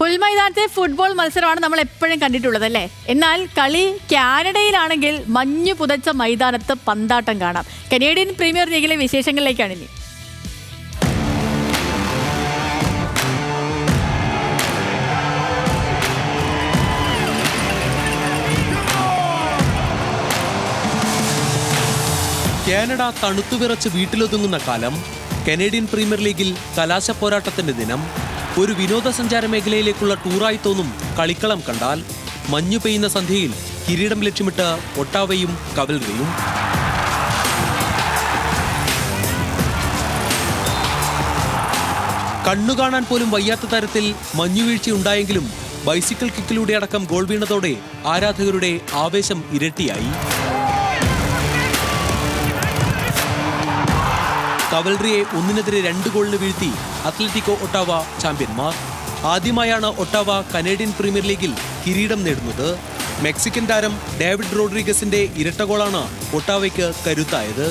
പുൽമൈതാനത്തെ football മത്സരമാണ് നമ്മൾ എപ്പോഴും കണ്ടിട്ടുള്ളത് അല്ലേ? എന്നാൽ കളി കാനഡയിലാണെങ്കിൽ മഞ്ഞു പുതച്ച മൈതാനത്ത് പന്താട്ടം കാണാം. കനേഡിയൻ പ്രീമിയർ ലീഗിലെ വിശേഷങ്ങളിലേക്കാണ് ഇനി. കാനഡ തണുത്തുവിറച്ച് വീട്ടിലൊതുങ്ങുന്ന കാലം, കനേഡിയൻ പ്രീമിയർ ലീഗിൽ കലാശ പോരാട്ടത്തിന്റെ ദിനം. ഒരു വിനോദസഞ്ചാര മേഖലയിലേക്കുള്ള ടൂറായി തോന്നും കളിക്കളം കണ്ടാൽ. മഞ്ഞു പെയ്യുന്ന സന്ധ്യയിൽ കിരീടം ലക്ഷ്യമിട്ട് ഒട്ടാവയും കവൽറിയും. കണ്ണുകാണാൻ പോലും വയ്യാത്ത തരത്തിൽ മഞ്ഞുവീഴ്ചയുണ്ടായെങ്കിലും ബൈസിക്കിൾ കിക്കിലൂടെ അടക്കം ഗോൾ വീണതോടെ ആരാധകരുടെ ആവേശം ഇരട്ടിയായി. കവൽറിയെ 1-2 ഗോളിന് വീഴ്ത്തി അത്ലറ്റിക്കോ ഒട്ടാവ ചാമ്പ്യന്മാർ. ആദ്യമായാണ് ഒട്ടാവ കനേഡിയൻ പ്രീമിയർ ലീഗിൽ കിരീടം നേടുന്നത്. മെക്സിക്കൻ താരം ഡേവിഡ് റോഡ്രിഗസിന്റെ ഇരട്ട ഗോളാണ് ഒട്ടാവയ്ക്ക് കരുത്തായത്.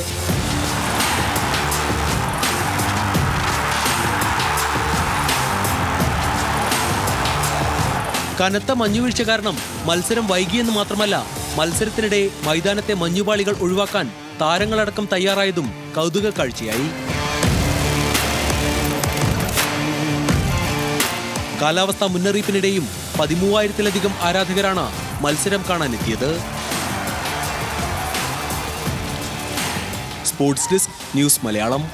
കനത്ത മഞ്ഞുവീഴ്ച കാരണം മത്സരം വൈകിയെന്ന് മാത്രമല്ല, മത്സരത്തിനിടെ മൈതാനത്തെ മഞ്ഞുപാളികൾ ഒഴിവാക്കാൻ താരങ്ങളടക്കം തയ്യാറായതും കൗതുക കാഴ്ചയായി. കാലാവസ്ഥാ മുന്നറിയിപ്പിനിടെയും 13,000-ലധികം ആരാധകരാണ് മത്സരം കാണാനെത്തിയത്. Sports desk, news Malayalam.